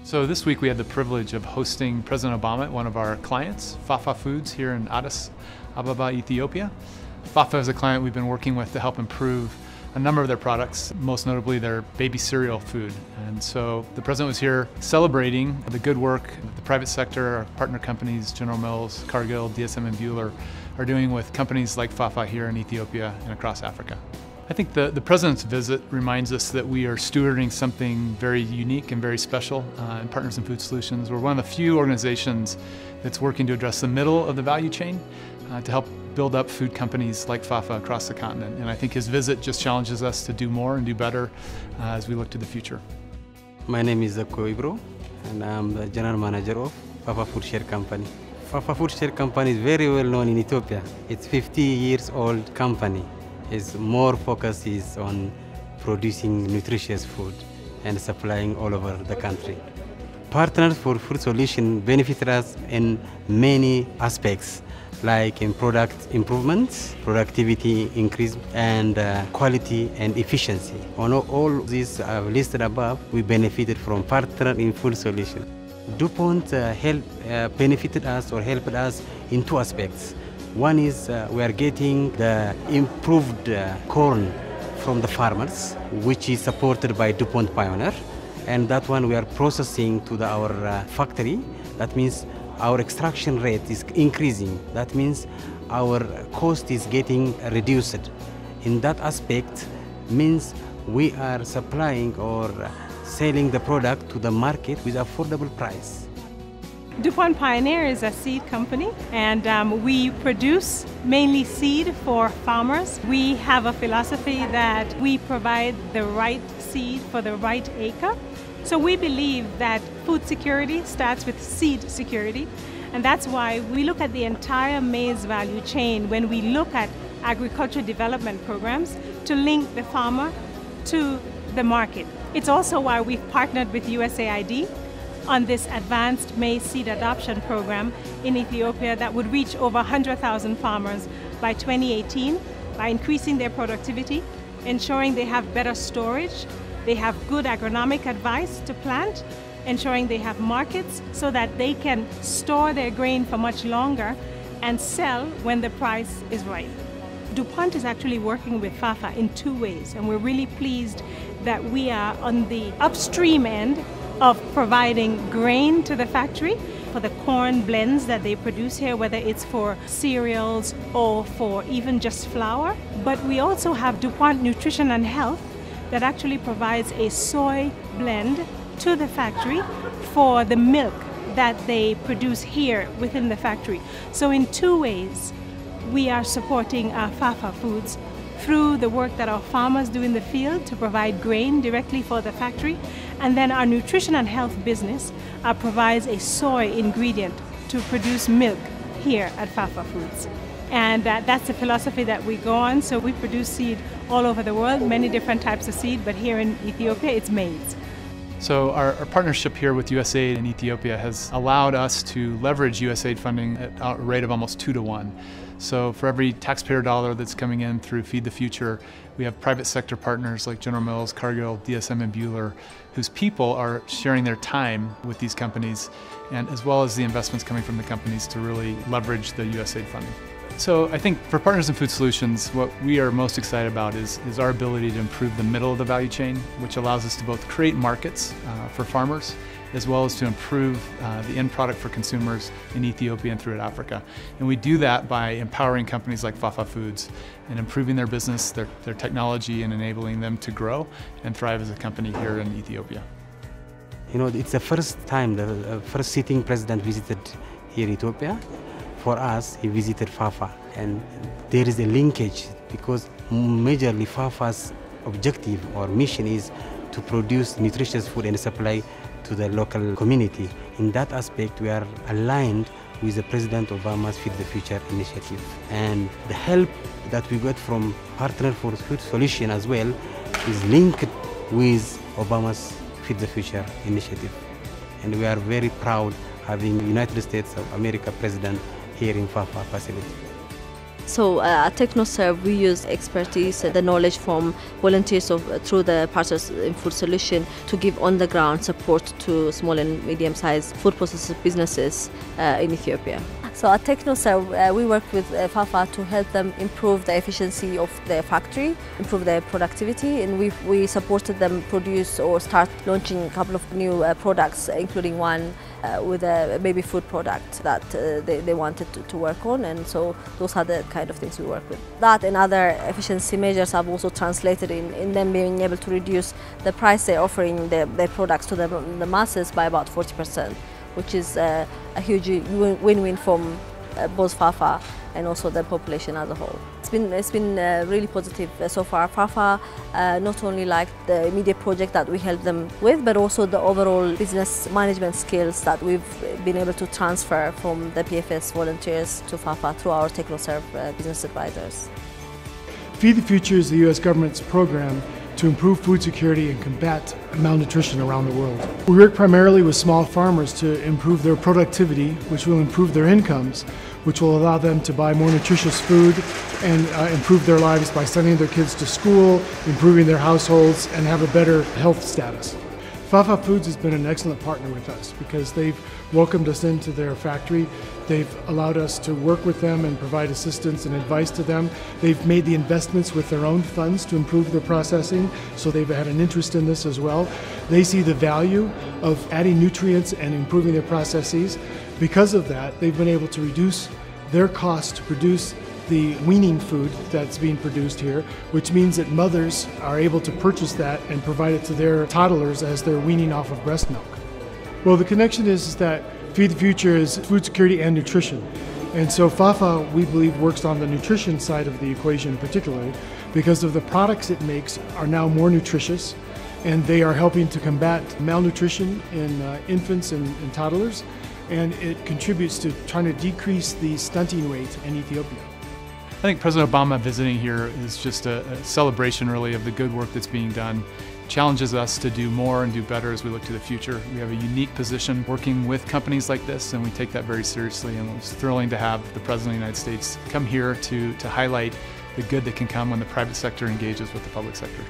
So this week we had the privilege of hosting President Obama at one of our clients, Faffa Foods, here in Addis Ababa, Ethiopia. Faffa is a client we've been working with to help improve a number of their products, most notably their baby cereal food. And so the President was here celebrating the good work the private sector, our partner companies, General Mills, Cargill, DSM and Buehler, are doing with companies like Faffa here in Ethiopia and across Africa. I think the President's visit reminds us that we are stewarding something very unique and very special in Partners in Food Solutions. We're one of the few organizations that's working to address the middle of the value chain to help build up food companies like Faffa across the continent. And I think his visit just challenges us to do more and do better as we look to the future. My name is Ibro, and I'm the General Manager of Faffa Food Share Company. Faffa Food Share Company is very well known in Ethiopia. It's a 50 years old company. Its more focus is on producing nutritious food and supplying all over the country. Partners for Food Solutions benefit us in many aspects, like in product improvements, productivity increase, and quality and efficiency. On all these listed above, we benefited from Partner in Food Solutions. DuPont benefited us or helped us in two aspects. One is we are getting the improved corn from the farmers, which is supported by DuPont Pioneer, and that one we are processing to our factory. That means our extraction rate is increasing. That means our cost is getting reduced. In that aspect means we are supplying or selling the product to the market with affordable price. DuPont Pioneer is a seed company, and we produce mainly seed for farmers. We have a philosophy that we provide the right seed for the right acre. So we believe that food security starts with seed security, and that's why we look at the entire maize value chain when we look at agriculture development programs to link the farmer to the market. It's also why we've partnered with USAID on this advanced maize seed adoption program in Ethiopia that would reach over 100,000 farmers by 2018 by increasing their productivity, ensuring they have better storage, they have good agronomic advice to plant, ensuring they have markets so that they can store their grain for much longer and sell when the price is right. DuPont is actually working with Faffa in two ways, and we're really pleased that we are on the upstream end of providing grain to the factory for the corn blends that they produce here, whether it's for cereals or for even just flour. But we also have DuPont Nutrition and Health that actually provides a soy blend to the factory for the milk that they produce here within the factory. So in two ways, we are supporting Faffa Foods through the work that our farmers do in the field to provide grain directly for the factory, and then our nutrition and health business provides a soy ingredient to produce milk here at Faffa Foods. And that's the philosophy that we go on. So we produce seed all over the world, many different types of seed, but here in Ethiopia it's maize. So our partnership here with USAID in Ethiopia has allowed us to leverage USAID funding at a rate of almost 2 to 1. So for every taxpayer dollar that's coming in through Feed the Future, we have private sector partners like General Mills, Cargill, DSM and Buehler, whose people are sharing their time with these companies, and as well as the investments coming from the companies to really leverage the USAID funding. So I think for Partners in Food Solutions, what we are most excited about is our ability to improve the middle of the value chain, which allows us to both create markets for farmers, as well as to improve the end product for consumers in Ethiopia and throughout Africa. And we do that by empowering companies like Faffa Foods and improving their business, their technology, and enabling them to grow and thrive as a company here in Ethiopia. You know, it's the first time the first sitting president visited here in Ethiopia. For us, he visited Faffa, and there is a linkage because majorly Faffa's objective or mission is to produce nutritious food and supply to the local community. In that aspect, we are aligned with the President Obama's Feed the Future initiative. And the help that we got from Partner for Food Solutions as well is linked with Obama's Feed the Future initiative. And we are very proud having United States of America President here in Faffa facility. So at TechnoServe, we use expertise, the knowledge from volunteers through the Partners in Food Solution to give on-the-ground support to small and medium-sized food processing businesses in Ethiopia. So at TechnoServe, we work with Faffa to help them improve the efficiency of their factory, improve their productivity, and we supported them produce or start launching a couple of new products, including one with a baby food product that they wanted to work on, and so those are the kind of things we work with. That and other efficiency measures have also translated in them being able to reduce the price they're offering their products to the masses by about 40%. Which is a huge win-win from both Faffa and also the population as a whole. It's been really positive so far. Faffa not only liked the immediate project that we helped them with, but also the overall business management skills that we've been able to transfer from the PFS volunteers to Faffa through our TechnoServe business advisors. Feed the Future is the U.S. government's program to improve food security and combat malnutrition around the world. We work primarily with small farmers to improve their productivity, which will improve their incomes, which will allow them to buy more nutritious food and improve their lives by sending their kids to school, improving their households, and have a better health status. Faffa Foods has been an excellent partner with us because they've welcomed us into their factory. They've allowed us to work with them and provide assistance and advice to them. They've made the investments with their own funds to improve their processing, so they've had an interest in this as well. They see the value of adding nutrients and improving their processes. Because of that, they've been able to reduce their cost to produce the weaning food that's being produced here, which means that mothers are able to purchase that and provide it to their toddlers as they're weaning off of breast milk. Well, the connection is that Feed the Future is food security and nutrition. And so Faffa, we believe, works on the nutrition side of the equation particularly because of the products it makes are now more nutritious, and they are helping to combat malnutrition in infants and toddlers, and it contributes to trying to decrease the stunting rate in Ethiopia. I think President Obama visiting here is just a celebration really of the good work that's being done. It challenges us to do more and do better as we look to the future. We have a unique position working with companies like this, and we take that very seriously, and it's thrilling to have the President of the United States come here to highlight the good that can come when the private sector engages with the public sector.